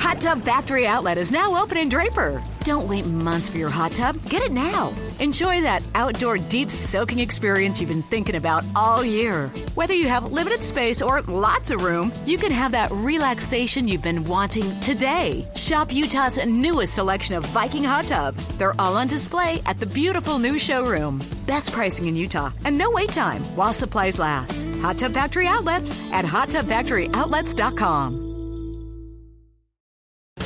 Hot Tub Factory Outlet is now open in Draper. Don't wait months for your hot tub. Get it now. Enjoy that outdoor deep soaking experience you've been thinking about all year. Whether you have limited space or lots of room, you can have that relaxation you've been wanting today. Shop Utah's newest selection of Viking hot tubs. They're all on display at the beautiful new showroom. Best pricing in Utah and no wait time while supplies last. Hot Tub Factory Outlets at hottubfactoryoutlets.com.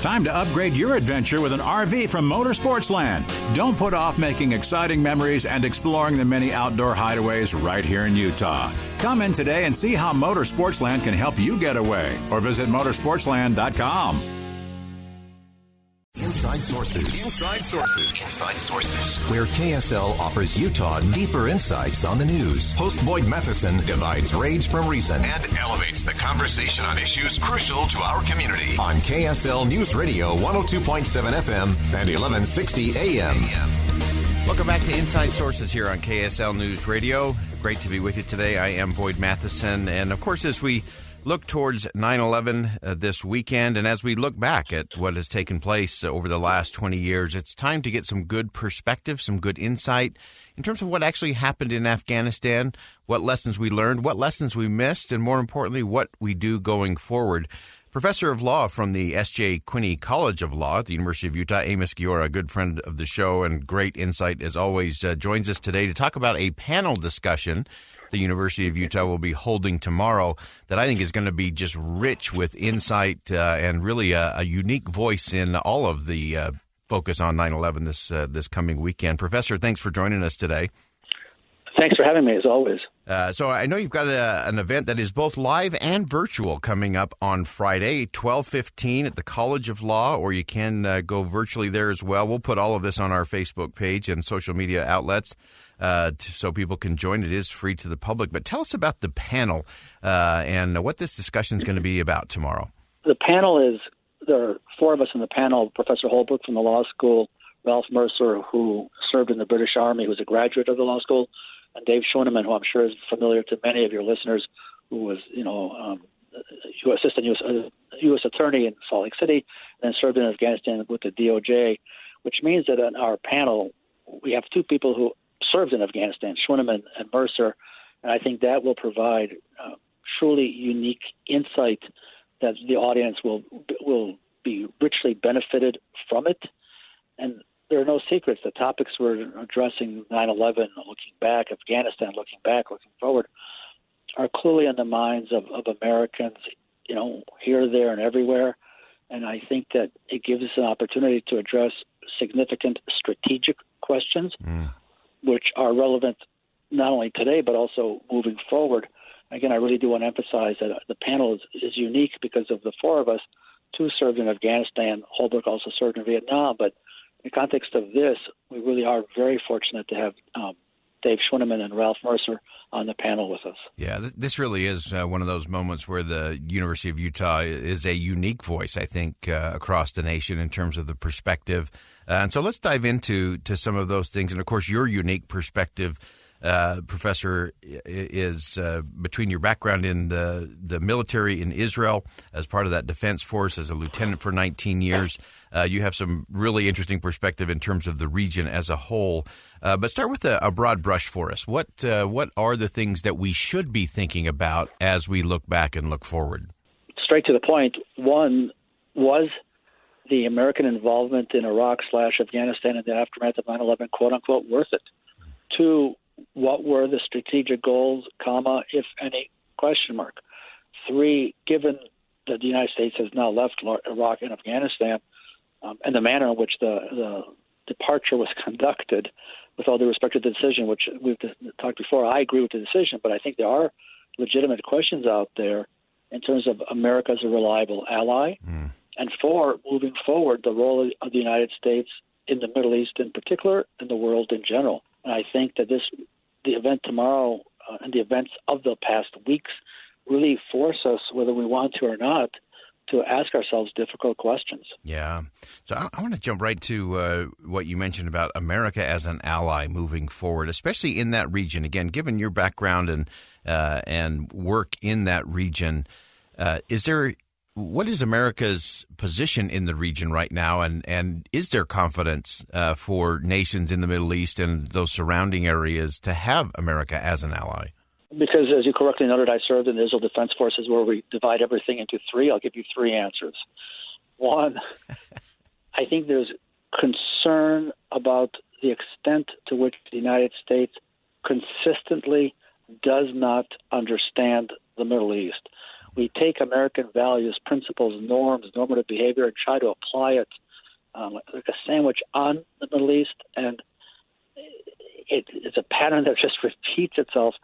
Time to upgrade your adventure with an RV from Motorsportsland. Don't put off making exciting memories and exploring the many outdoor hideaways right here in Utah. Come in today and see how Motorsportsland can help you get away, or visit motorsportsland.com. Inside Sources. Inside Sources. Inside Sources. Where KSL offers Utah deeper insights on the news. Host Boyd Matheson divides rage from reason And elevates the conversation on issues crucial to our community. on KSL News Radio 102.7 FM and 1160 AM. Welcome back to Inside Sources here on KSL News Radio. Great to be with you today. I am Boyd Matheson. And, of course, as we look towards 9/11 this weekend, and as we look back at what has taken place over the last 20 years, it's time to get some good perspective, some good insight in terms of what actually happened in Afghanistan, what lessons we learned, what lessons we missed, and more importantly, what we do going forward. Professor of Law from the S.J. Quinney College of Law at the University of Utah, Amos Giora, a good friend of the show and great insight as always, joins us today to talk about a panel discussion the University of Utah will be holding tomorrow that I think is going to be just rich with insight and really a unique voice in all of the focus on 9/11 this coming weekend. Professor, thanks for joining us today. Thanks for having me, as always. So I know you've got an event that is both live and virtual coming up on Friday, 12:15 at the College of Law, or you can go virtually there as well. We'll put all of this on our Facebook page and social media outlets so people can join. It is free to the public. But tell us about the panel and what this discussion is going to be about tomorrow. The panel is, there are four of us in the panel: Professor Holbrook from the law school, Ralph Mercer, who served in the British Army, who's a graduate of the law school, and Dave Schoeneman, who I'm sure is familiar to many of your listeners, who was, assistant U.S. attorney in Salt Lake City, and then served in Afghanistan with the DOJ, which means that on our panel, we have two people who served in Afghanistan, Schoeneman and Mercer, and I think that will provide truly unique insight that the audience will be richly benefited from it. And there are no secrets. The topics we're addressing, 9/11, looking back, Afghanistan, looking back, looking forward, are clearly in the minds of Americans, here, there, and everywhere. And I think that it gives us an opportunity to address significant strategic questions, which are relevant not only today, but also moving forward. Again, I really do want to emphasize that the panel is unique because of the four of us. Two served in Afghanistan. Holbrook also served in Vietnam. But in the context of this, we really are very fortunate to have Dave Schoeneman and Ralph Mercer on the panel with us. Yeah, this really is one of those moments where the University of Utah is a unique voice, I think, across the nation in terms of the perspective. And so let's dive into some of those things. And, of course, your unique perspective, Professor, is between your background in the military in Israel as part of that defense force as a lieutenant for 19 years. You have some really interesting perspective in terms of the region as a whole. But start with a broad brush for us. What are the things that we should be thinking about as we look back and look forward? Straight to the point. One, was the American involvement in Iraq/Afghanistan in the aftermath of 9/11, quote-unquote, worth it? Two, what were the strategic goals, if any, question mark? Three, given that the United States has now left Iraq and Afghanistan, and the manner in which the departure was conducted, with all due respect to the decision, which we've talked before, I agree with the decision, but I think there are legitimate questions out there in terms of America as a reliable ally. And four, moving forward, the role of the United States in the Middle East in particular, and the world in general. And I think that the event tomorrow and the events of the past weeks really force us, whether we want to or not, to ask ourselves difficult questions. Yeah. So I want to jump right to what you mentioned about America as an ally moving forward, especially in that region. Again, given your background and work in that region, is there What is America's position in the region right now, and is there confidence for nations in the Middle East and those surrounding areas to have America as an ally? Because, as you correctly noted, I served in the Israel Defense Forces where we divide everything into three. I'll give you three answers. One, I think there's concern about the extent to which the United States consistently does not understand the Middle East. We take American values, principles, norms, normative behavior, and try to apply it like a sandwich on the Middle East, and it's a pattern that just repeats itself.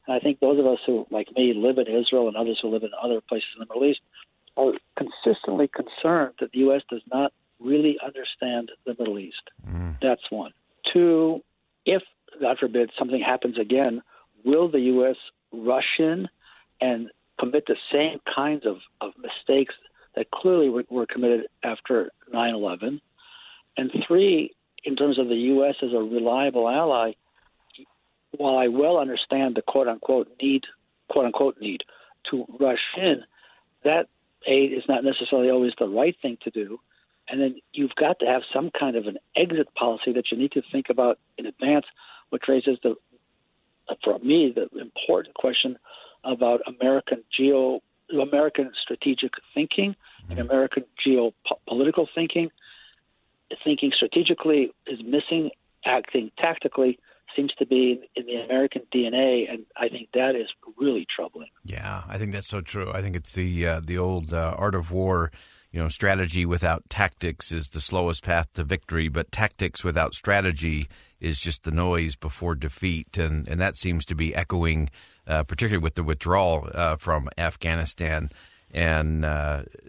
And I think those of us who, like me, live in Israel and others who live in other places in the Middle East are consistently concerned that the U.S. does not really understand the Middle East. That's one. Two, if, God forbid, something happens again, will the U.S. rush in and commit the same kinds of mistakes that clearly were committed after 9/11? And three, in terms of the U.S. as a reliable ally, while I well understand the quote-unquote need to rush in, that aid is not necessarily always the right thing to do. And then you've got to have some kind of an exit policy that you need to think about in advance, which raises, for me, the important question about American strategic thinking and American geopolitical thinking. Thinking strategically is missing. Acting tactically seems to be in the American DNA, and I think that is really troubling. Yeah, I think that's so true. I think it's the old art of war. Strategy without tactics is the slowest path to victory, but tactics without strategy is just the noise before defeat, and that seems to be echoing, particularly with the withdrawal from Afghanistan. And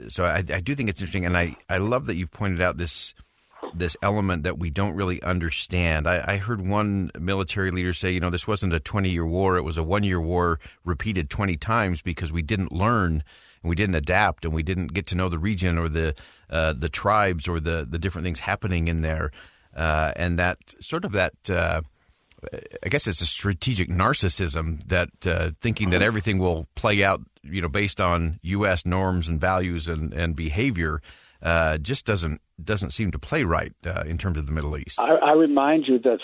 so I do think it's interesting, and I love that you've pointed out this element that we don't really understand. I heard one military leader say, this wasn't a 20-year war, it was a one-year war repeated 20 times because we didn't learn and we didn't adapt and we didn't get to know the region or the tribes or the different things happening in there. And that I guess it's a strategic narcissism that thinking that everything will play out, based on U.S. norms and values and behavior just doesn't seem to play right in terms of the Middle East. I remind you that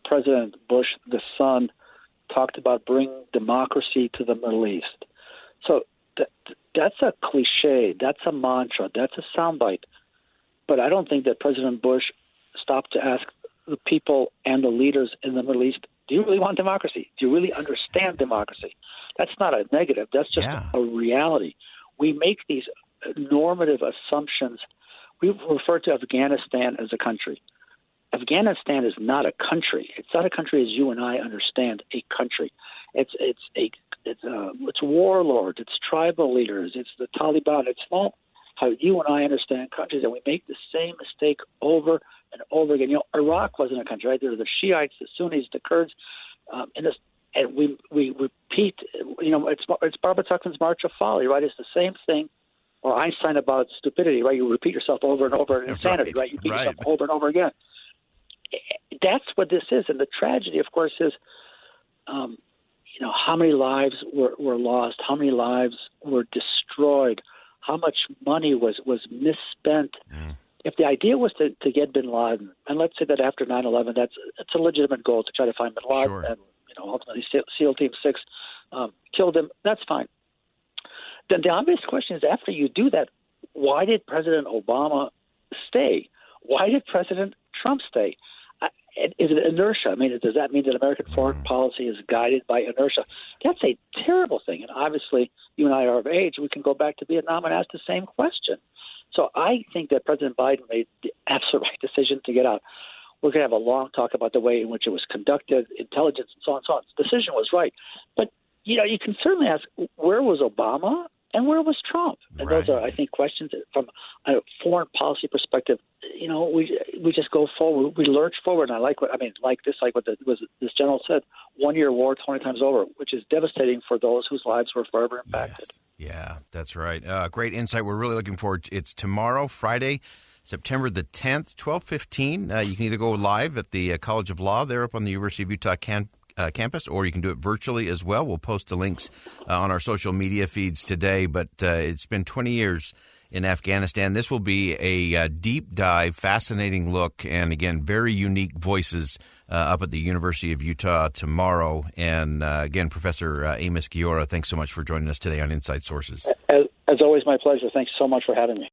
President Bush, the son, talked about bringing democracy to the Middle East. So that's a cliche, that's a mantra, that's a soundbite. But I don't think that President Bush stopped to ask the people and the leaders in the Middle East, do you really want democracy? Do you really understand democracy? That's not a negative. That's just a reality. We make these normative assumptions. We refer to Afghanistan as a country. Afghanistan is not a country. It's not a country as you and I understand a country. It's warlords, it's tribal leaders, it's the Taliban. It's not how you and I understand countries, and we make the same mistake over and over again. Iraq wasn't a country, right? There were the Shiites, the Sunnis, the Kurds, and we repeat. It's Barbara Tuchman's March of Folly, right? It's the same thing. Or Einstein about stupidity, right? You repeat yourself over and over. Insanity, right? You repeat yourself over and over again. That's what this is, and the tragedy, of course, is, how many lives were lost, how many lives were destroyed, how much money was misspent. If the idea was to get bin Laden, and let's say that after 9/11, it's a legitimate goal to try to find bin Laden, and ultimately SEAL Team 6 killed him. That's fine. Then the obvious question is, after you do that, why did President Obama stay? Why did President Trump stay? Is it inertia? I mean, does that mean that American foreign policy is guided by inertia? That's a terrible thing. And obviously, you and I are of age. We can go back to Vietnam and ask the same question. So I think that President Biden made the absolute right decision to get out. We're going to have a long talk about the way in which it was conducted, intelligence, and so on and so on. The decision was right. But, you can certainly ask, where was Obama? And where was Trump? And those are, I think, questions that from a foreign policy perspective. We just go forward. We lurch forward. And like what this general said, 1 year war 20 times over, which is devastating for those whose lives were forever impacted. Yes. Yeah, that's right. Great insight. We're really looking forward. It's tomorrow, Friday, September the 10th, 12:15. You can either go live at the College of Law there up on the University of Utah campus, or you can do it virtually as well. We'll post the links on our social media feeds today, but it's been 20 years in Afghanistan. This will be a deep dive, fascinating look, and again, very unique voices up at the University of Utah tomorrow. And again, Professor Amos Guiora, thanks so much for joining us today on Inside Sources. As always, my pleasure. Thanks so much for having me.